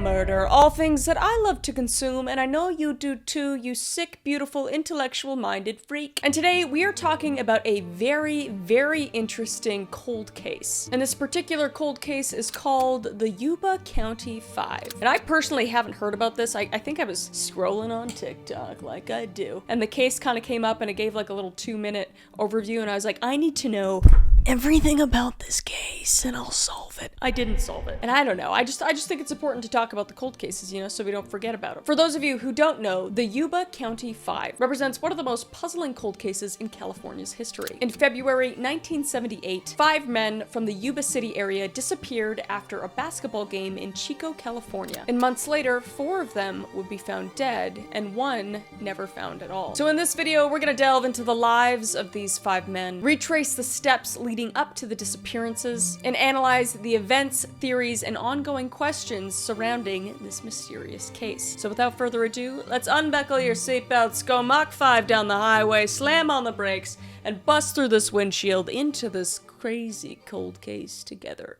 murder, all things that I love to consume, and I know you do too, you sick, beautiful, intellectual-minded freak. And today we are talking about a very, very interesting cold case. And this particular cold case is called the Yuba County 5. And I personally haven't heard about this. I think I was scrolling on TikTok like I do. And the case kind of came up and it gave like a little 2-minute overview, and I was like, I need to know everything about this case and I'll solve it. I didn't solve it. And I don't know. I just think it's important to talk about the cold cases, you know, so we don't forget about them. For those of you who don't know, the Yuba County 5 represents one of the most puzzling cold cases in California's history. In February 1978, 5 men from the Yuba City area disappeared after a basketball game in Chico, California. And months later, 4 of them would be found dead and 1 never found at all. So in this video, we're gonna delve into the lives of these 5 men, retrace the steps leading up to the disappearances, and analyze the events, theories, and ongoing questions surrounding this mysterious case. So without further ado, let's unbuckle your seatbelts, go Mach 5 down the highway, slam on the brakes, and bust through this windshield into this crazy cold case together.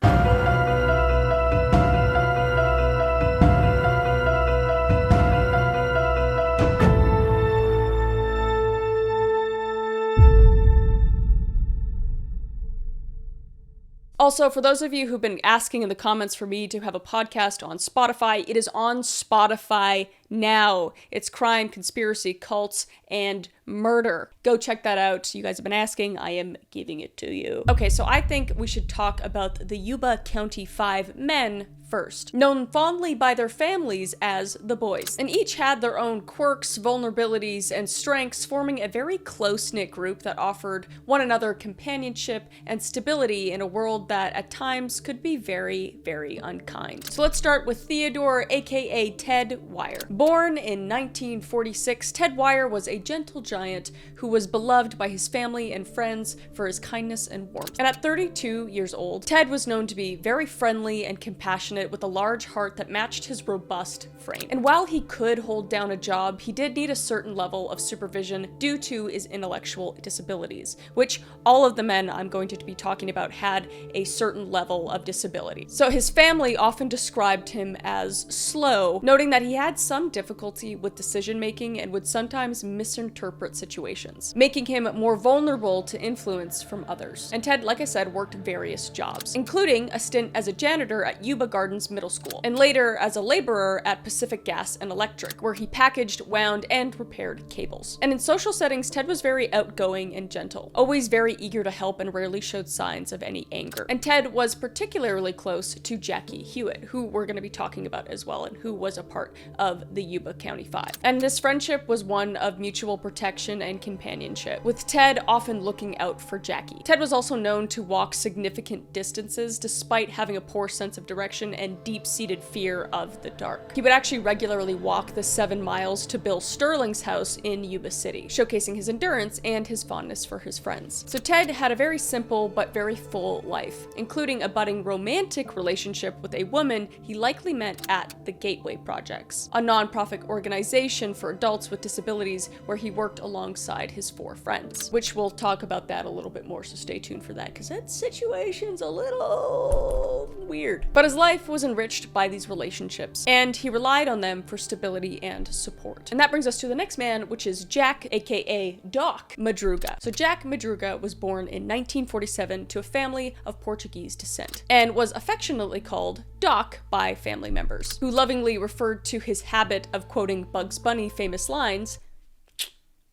Also, for those of you who've been asking in the comments for me to have a podcast on Spotify, it is on Spotify now. It's crime, conspiracy, cults, and murder. Go check that out. You guys have been asking. I am giving it to you. Okay, so I think we should talk about the Yuba County 5 men first, known fondly by their families as the boys. And each had their own quirks, vulnerabilities, and strengths, forming a very close-knit group that offered one another companionship and stability in a world that at times could be very, very unkind. So let's start with Theodore, aka Ted Wire. Born in 1946, Ted Wire was a gentle giant who was beloved by his family and friends for his kindness and warmth. And at 32 years old, Ted was known to be very friendly and compassionate, with a large heart that matched his robust frame. And while he could hold down a job, he did need a certain level of supervision due to his intellectual disabilities, which all of the men I'm going to be talking about had a certain level of disability. So his family often described him as slow, noting that he had some difficulty with decision making and would sometimes misinterpret situations, making him more vulnerable to influence from others. And Ted, like I said, worked various jobs, including a stint as a janitor at Yuba Gardens Middle School, and later as a laborer at Pacific Gas and Electric, where he packaged, wound, and repaired cables. And in social settings, Ted was very outgoing and gentle, always very eager to help and rarely showed signs of any anger. And Ted was particularly close to Jackie Hewitt, who we're going to be talking about as well, and who was a part of the Yuba County 5. And this friendship was one of mutual protection and companionship, with Ted often looking out for Jackie. Ted was also known to walk significant distances despite having a poor sense of direction and deep-seated fear of the dark. He would actually regularly walk the 7 miles to Bill Sterling's house in Yuba City, showcasing his endurance and his fondness for his friends. So Ted had a very simple but very full life, including a budding romantic relationship with a woman he likely met at the Gateway Projects, a non-profit organization for adults with disabilities where he worked alongside his 4 friends, which we'll talk about that a little bit more, so stay tuned for that, because that situation's a little weird. But his life was enriched by these relationships, and he relied on them for stability and support. And that brings us to the next man, which is Jack, aka Doc Madruga. So Jack Madruga was born in 1947 to a family of Portuguese descent, and was affectionately called Doc by family members, who lovingly referred to his habit of quoting Bugs Bunny famous lines,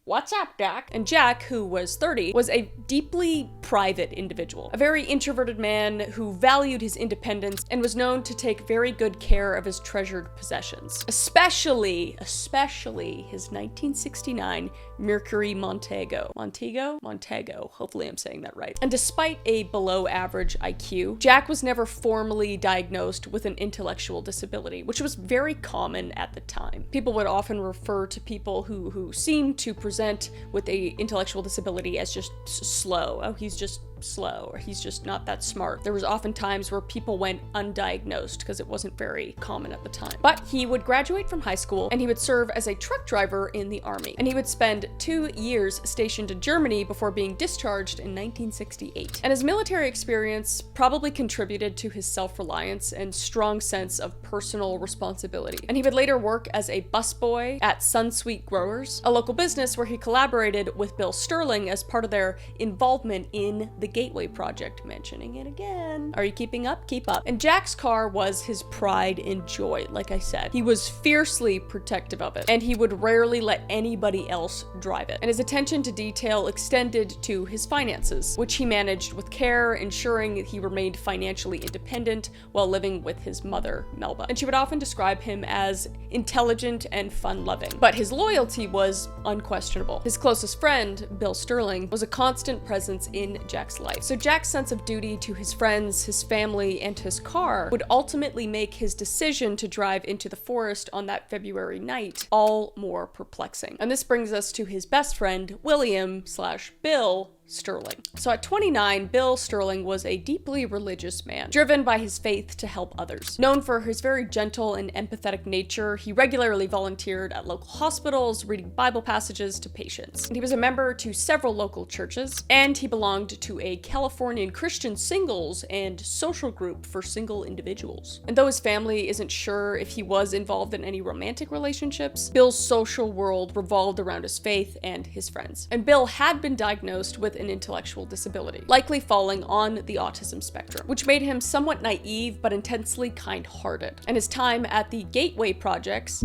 "What's up, Doc?" And Jack, who was 30, was a deeply private individual, a very introverted man who valued his independence and was known to take very good care of his treasured possessions, especially his 1969 Mercury Montego. Montego, hopefully I'm saying that right. And despite a below average IQ, Jack was never formally diagnosed with an intellectual disability, which was very common at the time. People would often refer to people who seemed to present with a intellectual disability as just slow. Oh, he's just slow, or he's just not that smart. There was often times where people went undiagnosed because it wasn't very common at the time. But he would graduate from high school and he would serve as a truck driver in the army. And he would spend 2 years stationed in Germany before being discharged in 1968. And his military experience probably contributed to his self-reliance and strong sense of personal responsibility. And he would later work as a busboy at Sunsweet Growers, a local business where he collaborated with Bill Sterling as part of their involvement in the Gateway Project. Mentioning it again. Are you keeping up? Keep up. And Jack's car was his pride and joy, like I said. He was fiercely protective of it, and he would rarely let anybody else drive it. And his attention to detail extended to his finances, which he managed with care, ensuring he remained financially independent while living with his mother, Melba. And she would often describe him as intelligent and fun-loving. But his loyalty was unquestionable. His closest friend, Bill Sterling, was a constant presence in Jack's life. So Jack's sense of duty to his friends, his family, and his car would ultimately make his decision to drive into the forest on that February night all more perplexing. And this brings us to his best friend, William/Bill Sterling. So at 29, Bill Sterling was a deeply religious man, driven by his faith to help others. Known for his very gentle and empathetic nature, he regularly volunteered at local hospitals, reading Bible passages to patients. And he was a member to several local churches, and he belonged to a Californian Christian singles and social group for single individuals. And though his family isn't sure if he was involved in any romantic relationships, Bill's social world revolved around his faith and his friends. And Bill had been diagnosed with an intellectual disability, likely falling on the autism spectrum, which made him somewhat naive but intensely kind-hearted. And his time at the Gateway Projects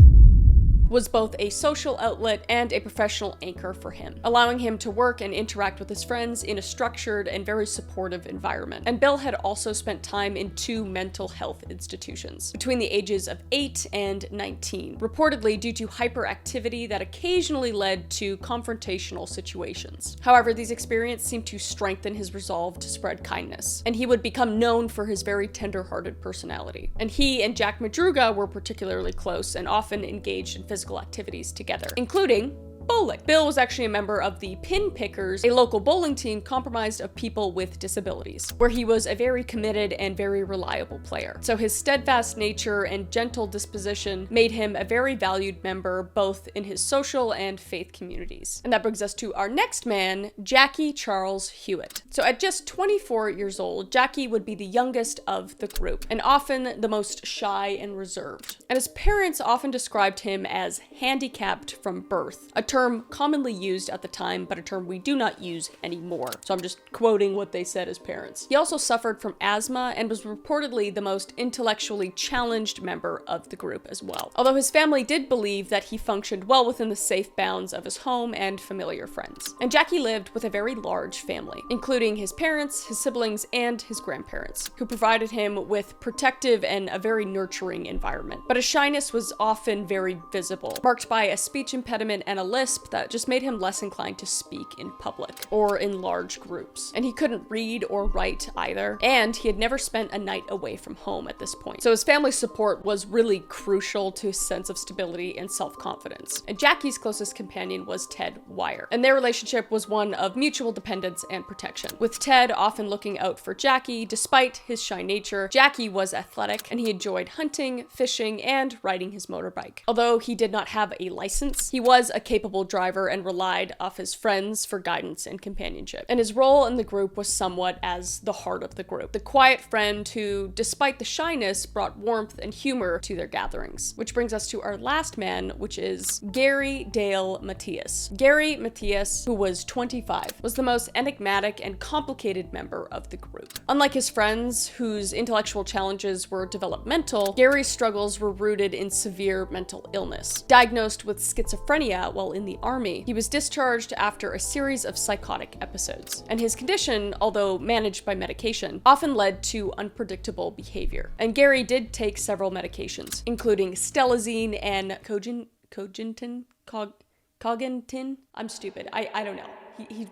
was both a social outlet and a professional anchor for him, allowing him to work and interact with his friends in a structured and very supportive environment. And Bill had also spent time in 2 mental health institutions between the ages of 8 and 19, reportedly due to hyperactivity that occasionally led to confrontational situations. However, these experiences seemed to strengthen his resolve to spread kindness, and he would become known for his very tender-hearted personality. And he and Jack Madruga were particularly close and often engaged in physical activities together, including bowling. Bill was actually a member of the Pin Pickers, a local bowling team comprised of people with disabilities, where he was a very committed and very reliable player. So his steadfast nature and gentle disposition made him a very valued member both in his social and faith communities. And that brings us to our next man, Jackie Charles Hewitt. So at just 24 years old, Jackie would be the youngest of the group, and often the most shy and reserved. And his parents often described him as handicapped from birth, a term commonly used at the time, but a term we do not use anymore. So I'm just quoting what they said as parents. He also suffered from asthma and was reportedly the most intellectually challenged member of the group as well. Although his family did believe that he functioned well within the safe bounds of his home and familiar friends. And Jackie lived with a very large family, including his parents, his siblings, and his grandparents, who provided him with protective and a very nurturing environment. But his shyness was often very visible, marked by a speech impediment and a lisp that just made him less inclined to speak in public or in large groups. And he couldn't read or write either, and he had never spent a night away from home at this point. So his family support was really crucial to his sense of stability and self-confidence. And Jackie's closest companion was Ted Wire, and their relationship was one of mutual dependence and protection, with Ted often looking out for Jackie. Despite his shy nature, Jackie was athletic, and he enjoyed hunting, fishing, and riding his motorbike. Although he did not have a license, he was a capable driver and relied off his friends for guidance and companionship. And his role in the group was somewhat as the heart of the group, the quiet friend who, despite the shyness, brought warmth and humor to their gatherings. Which brings us to our last man, which is Gary Dale Matthias. Gary Matthias, who was 25, was the most enigmatic and complicated member of the group. Unlike his friends, whose intellectual challenges were developmental, Gary's struggles were rooted in severe mental illness. Diagnosed with schizophrenia while in the army, he was discharged after a series of psychotic episodes. And his condition, although managed by medication, often led to unpredictable behavior. And Gary did take several medications, including stelazine and cogentin? I'm stupid. I don't know.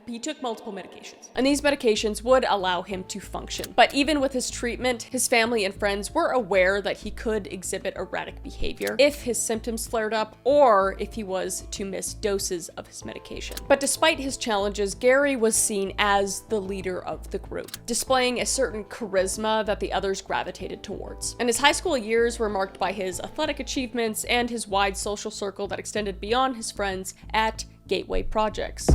He took multiple medications. And these medications would allow him to function. But even with his treatment, his family and friends were aware that he could exhibit erratic behavior if his symptoms flared up or if he was to miss doses of his medication. But despite his challenges, Gary was seen as the leader of the group, displaying a certain charisma that the others gravitated towards. And his high school years were marked by his athletic achievements and his wide social circle that extended beyond his friends at gateway projects.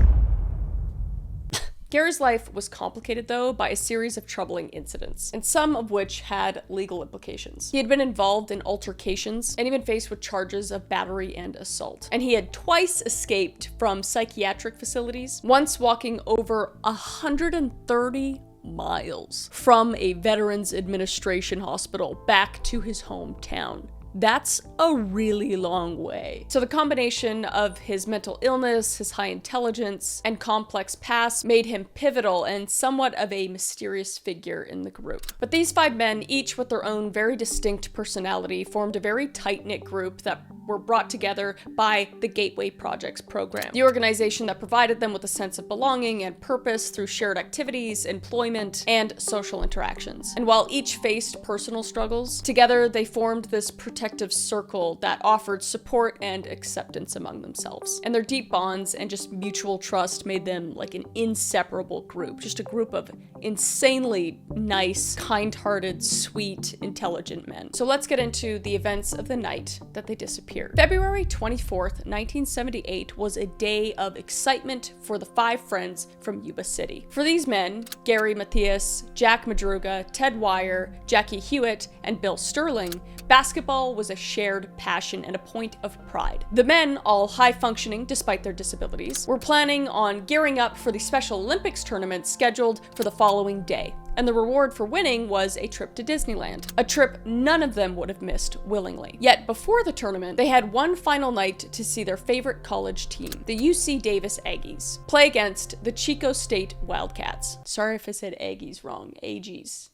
Gary's life was complicated, though, by a series of troubling incidents, and some of which had legal implications. He had been involved in altercations and even faced with charges of battery and assault. And he had twice escaped from psychiatric facilities, once walking over 130 miles from a Veterans Administration hospital back to his hometown. That's a really long way. So the combination of his mental illness, his high intelligence, and complex past made him pivotal and somewhat of a mysterious figure in the group. But these 5 men, each with their own very distinct personality, formed a very tight-knit group that were brought together by the Gateway Projects program, the organization that provided them with a sense of belonging and purpose through shared activities, employment, and social interactions. And while each faced personal struggles, together they formed this protective circle that offered support and acceptance among themselves. And their deep bonds and just mutual trust made them like an inseparable group, just a group of insanely nice, kind-hearted, sweet, intelligent men. So let's get into the events of the night that they disappeared. February 24th, 1978 was a day of excitement for the 5 friends from Yuba City. For these men, Gary Matthias, Jack Madruga, Ted Wire, Jackie Hewitt, and Bill Sterling, basketball was a shared passion and a point of pride. The men, all high-functioning despite their disabilities, were planning on gearing up for the Special Olympics tournament scheduled for the following day. And the reward for winning was a trip to Disneyland, a trip none of them would have missed willingly. Yet before the tournament, they had one final night to see their favorite college team, the UC Davis Aggies, play against the Chico State Wildcats. Sorry if I said Aggies wrong. Aggies?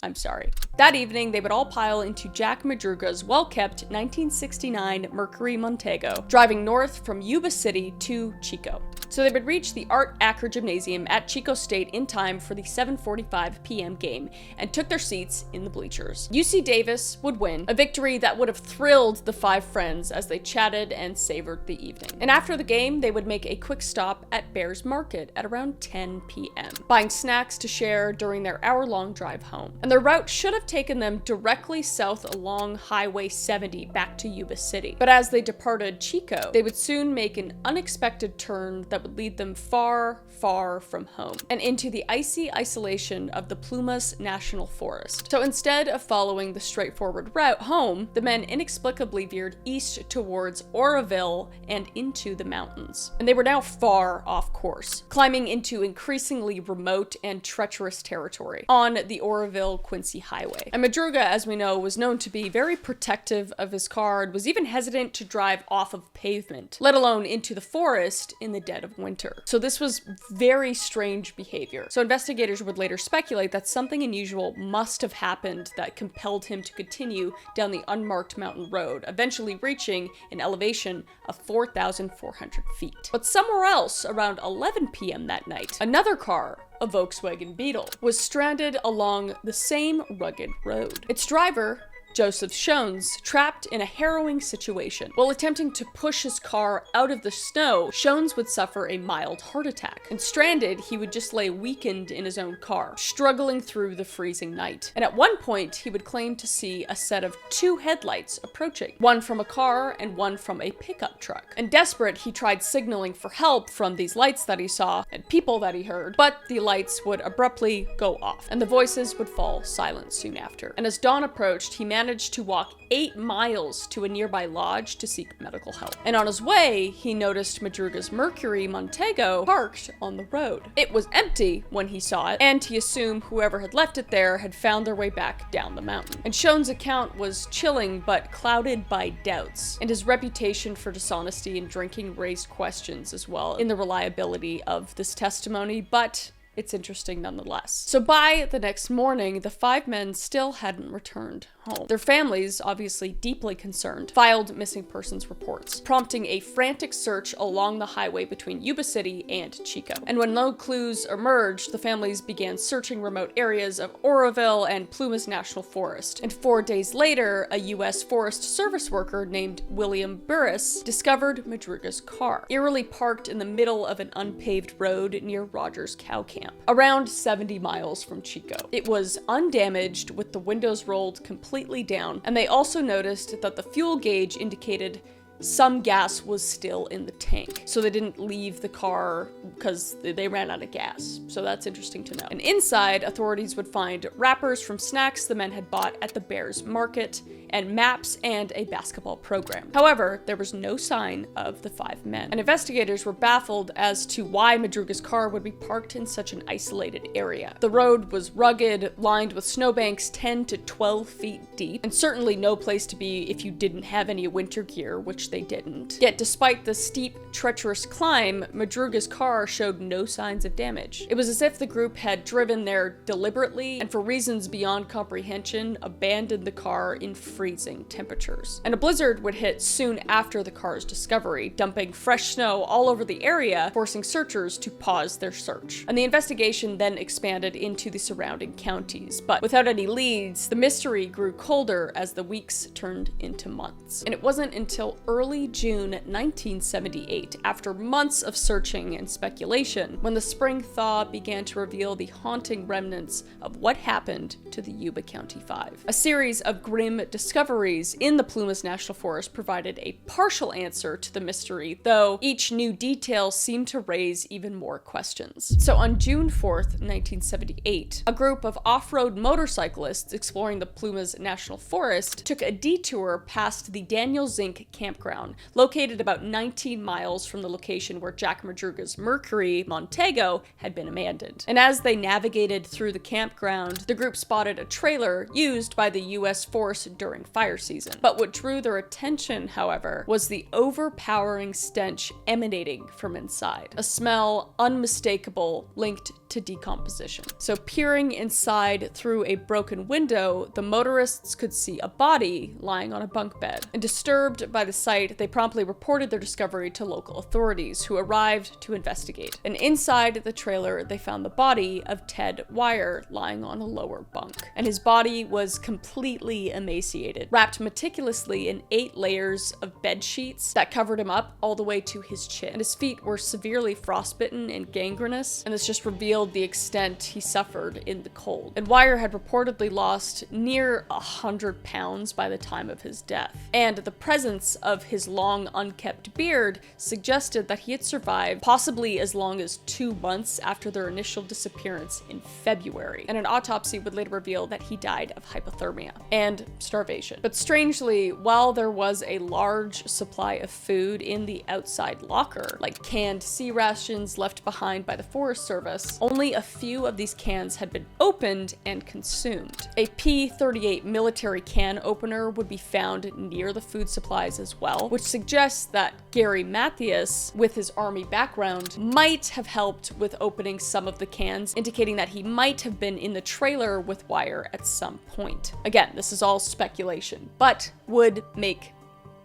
I'm sorry. That evening, they would all pile into Jack Madruga's well-kept 1969 Mercury Montego, driving north from Yuba City to Chico. So they would reach the Art Acker Gymnasium at Chico State in time for the 7:45 p.m. game and took their seats in the bleachers. UC Davis would win, a victory that would have thrilled the 5 friends as they chatted and savored the evening. And after the game, they would make a quick stop at Bears Market at around 10 p.m., buying snacks to share during their hour-long drive home. And their route should have taken them directly south along Highway 70 back to Yuba City. But as they departed Chico, they would soon make an unexpected turn that would lead them far, far from home and into the icy isolation of the Plumas National Forest. So instead of following the straightforward route home, the men inexplicably veered east towards Oroville and into the mountains. And they were now far off course, climbing into increasingly remote and treacherous territory on the Oroville-Quincy Highway. And Madruga, as we know, was known to be very protective of his car and was even hesitant to drive off of pavement, let alone into the forest in the dead of winter. So this was very strange behavior. So investigators would later speculate that something unusual must have happened that compelled him to continue down the unmarked mountain road, eventually reaching an elevation of 4,400 feet. But somewhere else, around 11 p.m. that night, another car, a Volkswagen Beetle, was stranded along the same rugged road. Its driver, Joseph Shones, trapped in a harrowing situation. While attempting to push his car out of the snow, Shones would suffer a mild heart attack. And stranded, he would just lay weakened in his own car, struggling through the freezing night. And at one point, he would claim to see a set of 2 headlights approaching, one from a car and one from a pickup truck. And desperate, he tried signaling for help from these lights that he saw and people that he heard, but the lights would abruptly go off, and the voices would fall silent soon after. And as dawn approached, he managed to walk 8 miles to a nearby lodge to seek medical help. And on his way, he noticed Madruga's Mercury Montego parked on the road. It was empty when he saw it, and he assumed whoever had left it there had found their way back down the mountain. And Shones' account was chilling but clouded by doubts, and his reputation for dishonesty and drinking raised questions as well in the reliability of this testimony, but it's interesting nonetheless. So by the next morning, the 5 men still hadn't returned home. Their families, obviously deeply concerned, filed missing persons reports, prompting a frantic search along the highway between Yuba City and Chico. And when no clues emerged, the families began searching remote areas of Oroville and Plumas National Forest. And 4 days later, a U.S. Forest Service worker named William Burris discovered Madruga's car, eerily parked in the middle of an unpaved road near Rogers Cow Camp, around 70 miles from Chico. It was undamaged, with the windows rolled completely down, and they also noticed that the fuel gauge indicated some gas was still in the tank. So they didn't leave the car because they ran out of gas. So that's interesting to know. And inside, authorities would find wrappers from snacks the men had bought at the Bears Market, and maps and a basketball program. However, there was no sign of the 5 men. And investigators were baffled as to why Madruga's car would be parked in such an isolated area. The road was rugged, lined with snowbanks 10 to 12 feet deep, and certainly no place to be if you didn't have any winter gear, which they didn't. Yet despite the steep, treacherous climb, Madruga's car showed no signs of damage. It was as if the group had driven there deliberately and for reasons beyond comprehension abandoned the car in freezing temperatures. And a blizzard would hit soon after the car's discovery, dumping fresh snow all over the area, forcing searchers to pause their search. And the investigation then expanded into the surrounding counties, but without any leads, the mystery grew colder as the weeks turned into months. And it wasn't until early June 1978, after months of searching and speculation, when the spring thaw began to reveal the haunting remnants of what happened to the Yuba County 5. A series of grim discoveries in the Plumas National Forest provided a partial answer to the mystery, though each new detail seemed to raise even more questions. So on June 4th, 1978, a group of off-road motorcyclists exploring the Plumas National Forest took a detour past the Daniel Zink campground, located about 19 miles from the location where Jack Madruga's Mercury Montego had been abandoned. And as they navigated through the campground, the group spotted a trailer used by the U.S. Force during fire season. But what drew their attention, however, was the overpowering stench emanating from inside. A smell unmistakable, linked to decomposition. So peering inside through a broken window, the motorists could see a body lying on a bunk bed. And disturbed by the sight, they promptly reported their discovery to local authorities, who arrived to investigate. And inside the trailer, they found the body of Ted Wire lying on a lower bunk. And his body was completely emaciated, wrapped meticulously in 8 layers of bed sheets that covered him up all the way to his chin. And his feet were severely frostbitten and gangrenous, and this just revealed the extent he suffered in the cold. And Wire had reportedly lost near 100 pounds by the time of his death. And the presence of his long, unkept beard suggested that he had survived possibly as long as 2 months after their initial disappearance in February. And an autopsy would later reveal that he died of hypothermia and starvation. But strangely, while there was a large supply of food in the outside locker, like canned sea rations left behind by the Forest Service, only a few of these cans had been opened and consumed. A P-38 military can opener would be found near the food supplies as well, which suggests that Gary Mathias, with his army background, might have helped with opening some of the cans, indicating that he might have been in the trailer with Wire at some point. Again, this is all speculation, but would make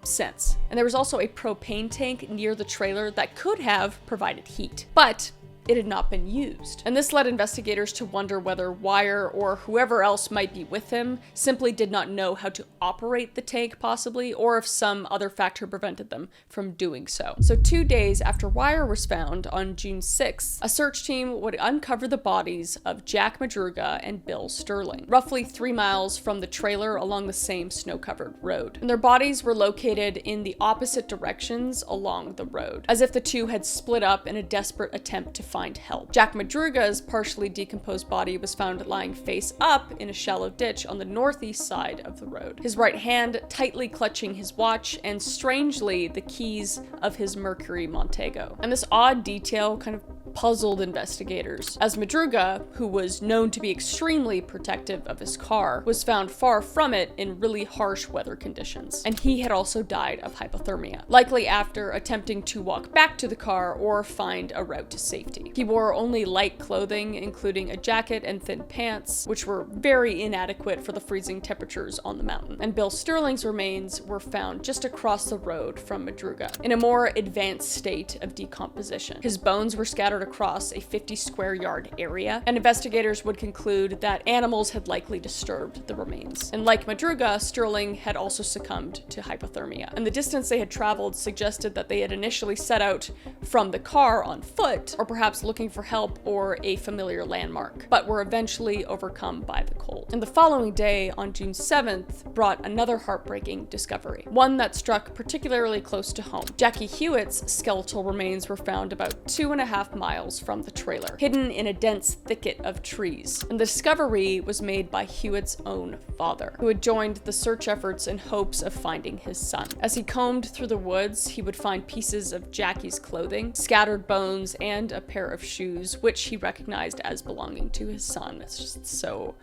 sense. And there was also a propane tank near the trailer that could have provided heat, but it had not been used. And this led investigators to wonder whether Wire or whoever else might be with him simply did not know how to operate the tank possibly, or if some other factor prevented them from doing so. So 2 days after Wire was found on June 6th, a search team would uncover the bodies of Jack Madruga and Bill Sterling, roughly 3 miles from the trailer along the same snow-covered road. And their bodies were located in the opposite directions along the road, as if the two had split up in a desperate attempt to find help. Jack Madruga's partially decomposed body was found lying face up in a shallow ditch on the northeast side of the road, his right hand tightly clutching his watch and, strangely, the keys of his Mercury Montego. And this odd detail kind of puzzled investigators, as Madruga, who was known to be extremely protective of his car, was found far from it in really harsh weather conditions, and he had also died of hypothermia, likely after attempting to walk back to the car or find a route to safety. He wore only light clothing, including a jacket and thin pants, which were very inadequate for the freezing temperatures on the mountain. And Bill Sterling's remains were found just across the road from Madruga, in a more advanced state of decomposition. His bones were scattered across a 50 square yard area, and investigators would conclude that animals had likely disturbed the remains. And like Madruga, Sterling had also succumbed to hypothermia, and the distance they had traveled suggested that they had initially set out from the car on foot, or perhaps looking for help or a familiar landmark, but were eventually overcome by the cold. And the following day, on June 7th, brought another heartbreaking discovery, one that struck particularly close to home. Jackie Hewitt's skeletal remains were found about 2.5 miles from the trailer, hidden in a dense thicket of trees. And the discovery was made by Hewitt's own father, who had joined the search efforts in hopes of finding his son. As he combed through the woods, he would find pieces of Jackie's clothing, scattered bones, and a pair of shoes, which he recognized as belonging to his son. It's just so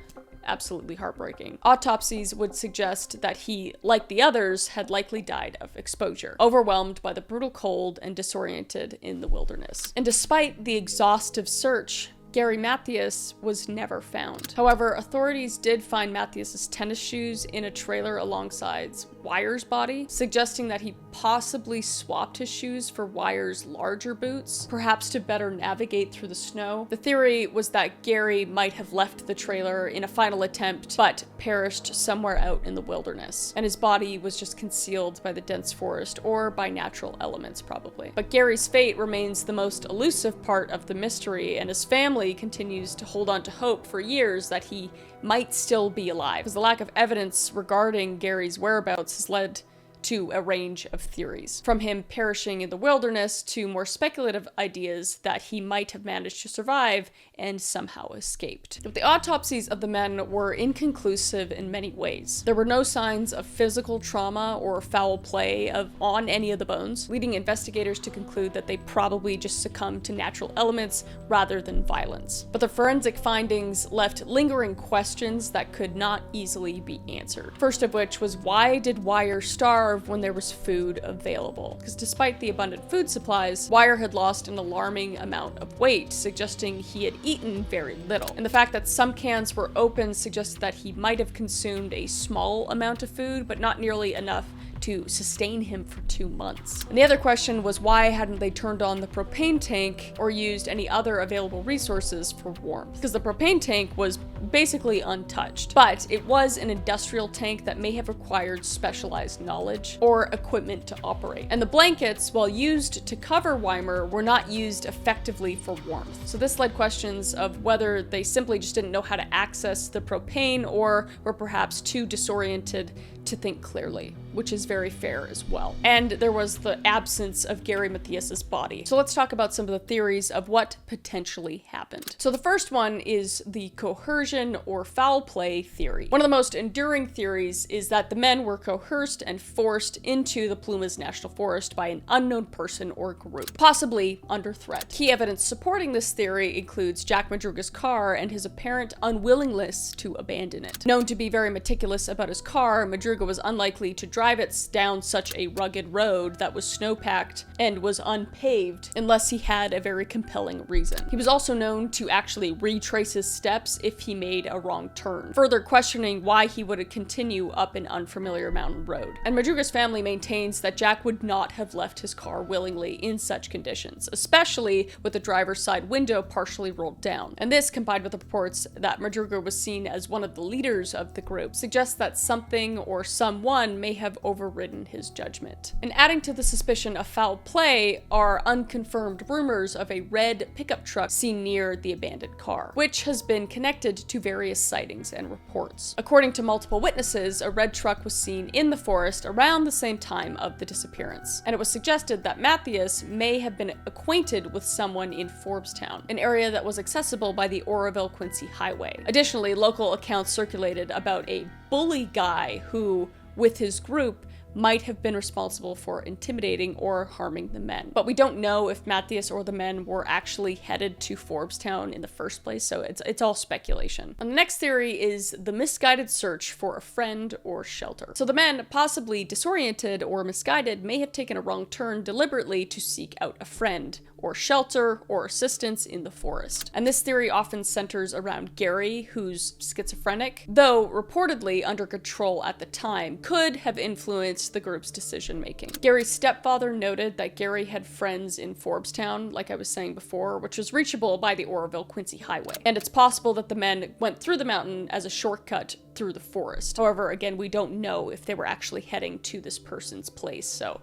absolutely heartbreaking. Autopsies would suggest that he, like the others, had likely died of exposure, overwhelmed by the brutal cold and disoriented in the wilderness. And despite the exhaustive search, Gary Mathias was never found. However, authorities did find Mathias's tennis shoes in a trailer alongside Wyer's body, suggesting that he possibly swapped his shoes for Wyer's larger boots, perhaps to better navigate through the snow. The theory was that Gary might have left the trailer in a final attempt, but perished somewhere out in the wilderness, and his body was just concealed by the dense forest or by natural elements, probably. But Gary's fate remains the most elusive part of the mystery, and his family continues to hold on to hope for years that he might still be alive, because the lack of evidence regarding Gary's whereabouts has led to a range of theories, from him perishing in the wilderness to more speculative ideas that he might have managed to survive and somehow escaped. But the autopsies of the men were inconclusive in many ways. There were no signs of physical trauma or foul play on any of the bones, leading investigators to conclude that they probably just succumbed to natural elements rather than violence. But the forensic findings left lingering questions that could not easily be answered. First of which was, why did Wyer starve when there was food available? Because despite the abundant food supplies, Wyer had lost an alarming amount of weight, suggesting he had eaten very little. And the fact that some cans were open suggested that he might have consumed a small amount of food, but not nearly enough to sustain him for 2 months. And the other question was, why hadn't they turned on the propane tank or used any other available resources for warmth? Because the propane tank was basically untouched, but it was an industrial tank that may have required specialized knowledge or equipment to operate. And the blankets, while used to cover Weimer, were not used effectively for warmth. So this led questions of whether they simply just didn't know how to access the propane or were perhaps too disoriented to think clearly, which is very fair as well. And there was the absence of Gary Mathias's body. So let's talk about some of the theories of what potentially happened. So the first one is the coercion or foul play theory. One of the most enduring theories is that the men were coerced and forced into the Plumas National Forest by an unknown person or group, possibly under threat. Key evidence supporting this theory includes Jack Madruga's car and his apparent unwillingness to abandon it. Known to be very meticulous about his car, Madruga was unlikely to drive it down such a rugged road that was snow-packed and was unpaved unless he had a very compelling reason. He was also known to actually retrace his steps if he made a wrong turn, further questioning why he would continue up an unfamiliar mountain road. And Madruga's family maintains that Jack would not have left his car willingly in such conditions, especially with the driver's side window partially rolled down. And this, combined with the reports that Madruga was seen as one of the leaders of the group, suggests that something or someone may have overridden his judgment. And adding to the suspicion of foul play are unconfirmed rumors of a red pickup truck seen near the abandoned car, which has been connected to various sightings and reports. According to multiple witnesses, a red truck was seen in the forest around the same time of the disappearance, and it was suggested that Mathias may have been acquainted with someone in Forbestown, an area that was accessible by the Oroville-Quincy Highway. Additionally, local accounts circulated about a bully guy who, with his group, might have been responsible for intimidating or harming the men. But we don't know if Matthias or the men were actually headed to Forbstown in the first place, so it's all speculation. And the next theory is the misguided search for a friend or shelter. So the men, possibly disoriented or misguided, may have taken a wrong turn deliberately to seek out a friend or shelter or assistance in the forest. And this theory often centers around Gary, who's schizophrenic, though reportedly under control at the time, could have influenced the group's decision making. Gary's stepfather noted that Gary had friends in Forbstown, like I was saying before, which was reachable by the Oroville-Quincy Highway. And it's possible that the men went through the mountain as a shortcut through the forest. However, again, we don't know if they were actually heading to this person's place, so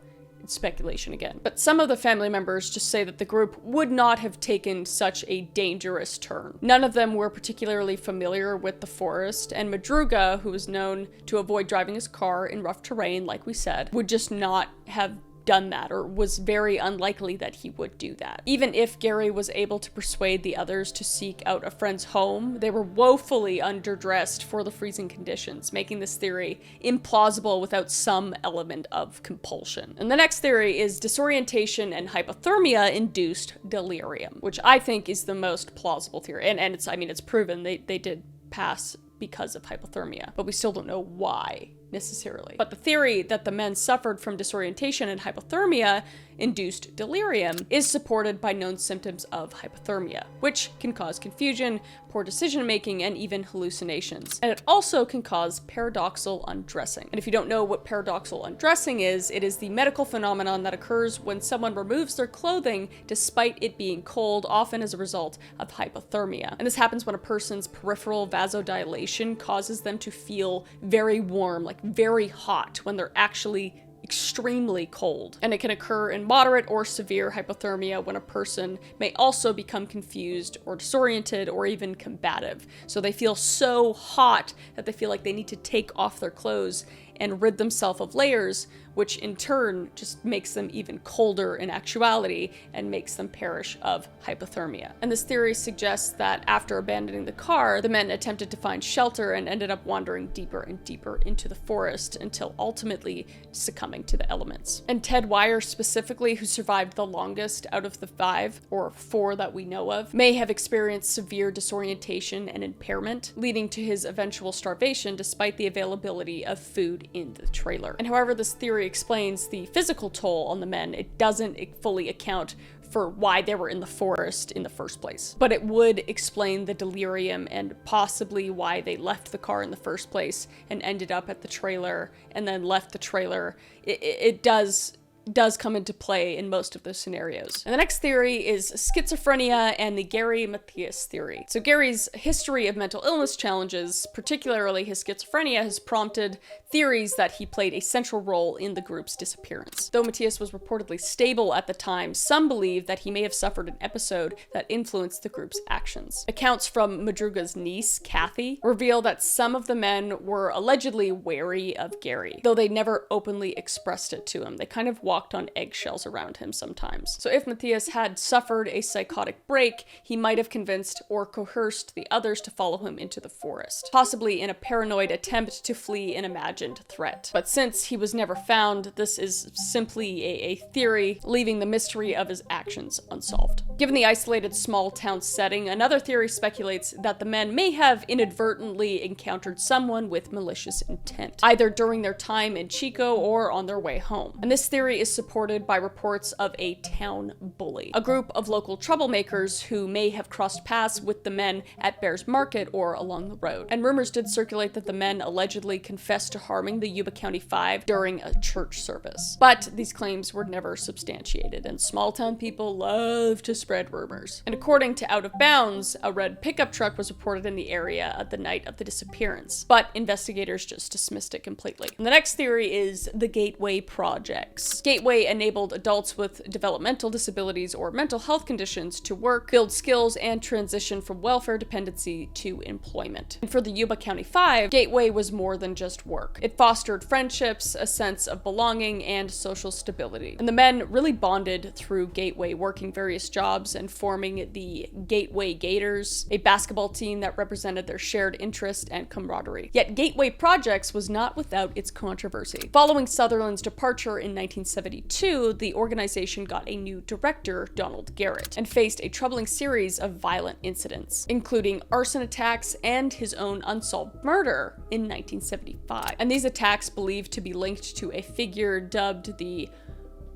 speculation again. But some of the family members just say that the group would not have taken such a dangerous turn. None of them were particularly familiar with the forest, and Madruga, who was known to avoid driving his car in rough terrain, like we said, would just not have done that, or was very unlikely that he would do that. Even if Gary was able to persuade the others to seek out a friend's home, they were woefully underdressed for the freezing conditions, making this theory implausible without some element of compulsion. And the next theory is disorientation and hypothermia induced delirium, which I think is the most plausible theory. And it's proven they did pass because of hypothermia, but we still don't know why necessarily. But the theory that the men suffered from disorientation and hypothermia induced delirium is supported by known symptoms of hypothermia, which can cause confusion, poor decision making, and even hallucinations. And it also can cause paradoxal undressing. And if you don't know what paradoxal undressing is, it is the medical phenomenon that occurs when someone removes their clothing despite it being cold, often as a result of hypothermia. And this happens when a person's peripheral vasodilation causes them to feel very warm, like very hot, when they're actually extremely cold. And it can occur in moderate or severe hypothermia when a person may also become confused or disoriented or even combative. So they feel so hot that they feel like they need to take off their clothes and rid themselves of layers, which in turn just makes them even colder in actuality and makes them perish of hypothermia. And this theory suggests that after abandoning the car, the men attempted to find shelter and ended up wandering deeper and deeper into the forest until ultimately succumbing to the elements. And Ted Wire specifically, who survived the longest out of the 5 or 4 that we know of, may have experienced severe disorientation and impairment, leading to his eventual starvation despite the availability of food in the trailer. And however this theory explains the physical toll on the men, it doesn't fully account for why they were in the forest in the first place. But it would explain the delirium and possibly why they left the car in the first place and ended up at the trailer and then left the trailer. It does come into play in most of those scenarios. And the next theory is schizophrenia and the Gary Matthias theory. So Gary's history of mental illness challenges, particularly his schizophrenia, has prompted theories that he played a central role in the group's disappearance. Though Matthias was reportedly stable at the time, some believe that he may have suffered an episode that influenced the group's actions. Accounts from Madruga's niece, Kathy, reveal that some of the men were allegedly wary of Gary, though they never openly expressed it to him. They kind of walked on eggshells around him sometimes. So if Matthias had suffered a psychotic break, he might have convinced or coerced the others to follow him into the forest, possibly in a paranoid attempt to flee an imagined threat. But since he was never found, this is simply a theory, leaving the mystery of his actions unsolved. Given the isolated small town setting, another theory speculates that the men may have inadvertently encountered someone with malicious intent, either during their time in Chico or on their way home. And this theory is supported by reports of a town bully, a group of local troublemakers who may have crossed paths with the men at Bears Market or along the road. And rumors did circulate that the men allegedly confessed to harming the Yuba County 5 during a church service. But these claims were never substantiated, and small town people love to spread rumors. And according to Out of Bounds, a red pickup truck was reported in the area at the night of the disappearance, but investigators just dismissed it completely. And the next theory is the Gateway Projects. Gateway enabled adults with developmental disabilities or mental health conditions to work, build skills, and transition from welfare dependency to employment. And for the Yuba County 5, Gateway was more than just work. It fostered friendships, a sense of belonging, and social stability. And the men really bonded through Gateway, working various jobs and forming the Gateway Gators, a basketball team that represented their shared interest and camaraderie. Yet Gateway Projects was not without its controversy. Following Sutherland's departure in 1972, the organization got a new director, Donald Garrett, and faced a troubling series of violent incidents, including arson attacks and his own unsolved murder in 1975. And these attacks believed to be linked to a figure dubbed the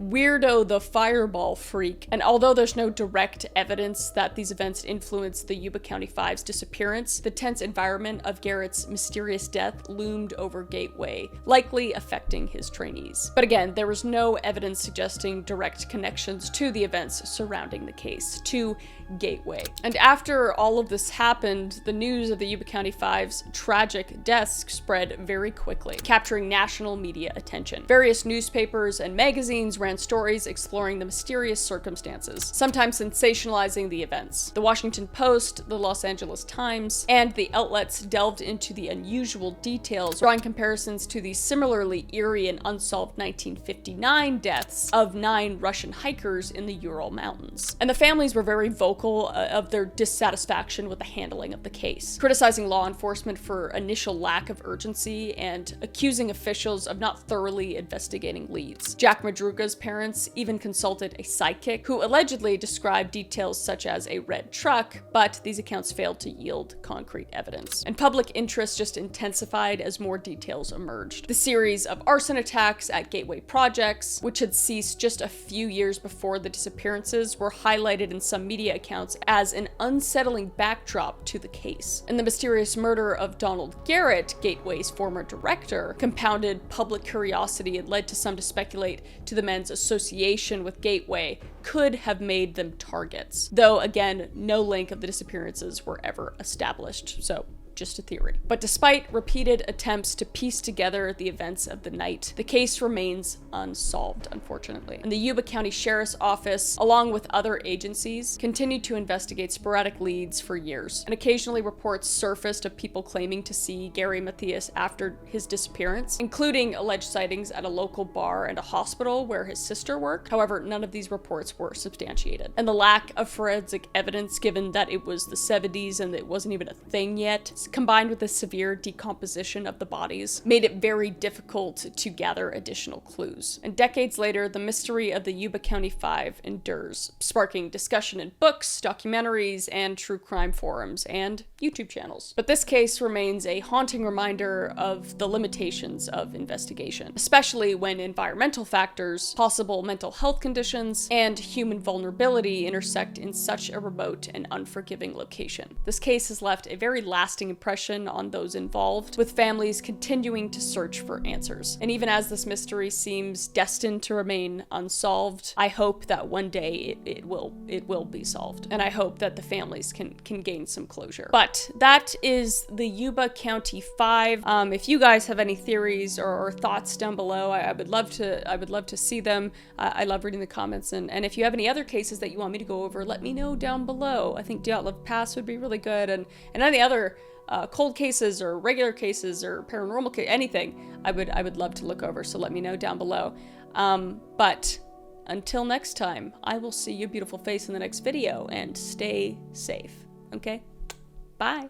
Weirdo the Fireball Freak. And although there's no direct evidence that these events influenced the Yuba County 5's disappearance, the tense environment of Garrett's mysterious death loomed over Gateway, likely affecting his trainees. But again, there was no evidence suggesting direct connections to the events surrounding the case, to Gateway. And after all of this happened, the news of the Yuba County 5's tragic deaths spread very quickly, capturing national media attention. Various newspapers and magazines ran stories exploring the mysterious circumstances, sometimes sensationalizing the events. The Washington Post, the Los Angeles Times, and the outlets delved into the unusual details, drawing comparisons to the similarly eerie and unsolved 1959 deaths of 9 Russian hikers in the Ural Mountains. And the families were very vocal of their dissatisfaction with the handling of the case, criticizing law enforcement for initial lack of urgency and accusing officials of not thoroughly investigating leads. Jack Madruga's parents even consulted a psychic who allegedly described details such as a red truck, but these accounts failed to yield concrete evidence. And public interest just intensified as more details emerged. The series of arson attacks at Gateway Projects, which had ceased just a few years before the disappearances, were highlighted in some media accounts as an unsettling backdrop to the case. And the mysterious murder of Donald Garrett, Gateway's former director, compounded public curiosity and led to some to speculate to the men's association with Gateway could have made them targets. Though, again, no link of the disappearances were ever established, so just a theory. But despite repeated attempts to piece together the events of the night, the case remains unsolved, unfortunately. And the Yuba County Sheriff's Office, along with other agencies, continued to investigate sporadic leads for years. And occasionally reports surfaced of people claiming to see Gary Matthias after his disappearance, including alleged sightings at a local bar and a hospital where his sister worked. However, none of these reports were substantiated. And the lack of forensic evidence, given that it was the 70s and it wasn't even a thing yet, combined with the severe decomposition of the bodies, made it very difficult to gather additional clues. And decades later, the mystery of the Yuba County 5 endures, sparking discussion in books, documentaries, and true crime forums, and YouTube channels. But this case remains a haunting reminder of the limitations of investigation, especially when environmental factors, possible mental health conditions, and human vulnerability intersect in such a remote and unforgiving location. This case has left a very lasting impression on those involved, with families continuing to search for answers. And even as this mystery seems destined to remain unsolved, I hope that one day it will be solved. And I hope that the families can gain some closure. But that is the Yuba County 5. If you guys have any theories or thoughts down below, I would love to see them. I love reading the comments, and if you have any other cases that you want me to go over, let me know down below. I think Dyatlov Pass would be really good, and any other cold cases or regular cases or paranormal anything, I would love to look over, so let me know down below. But until next time, I will see your beautiful face in the next video, and stay safe, okay? Bye!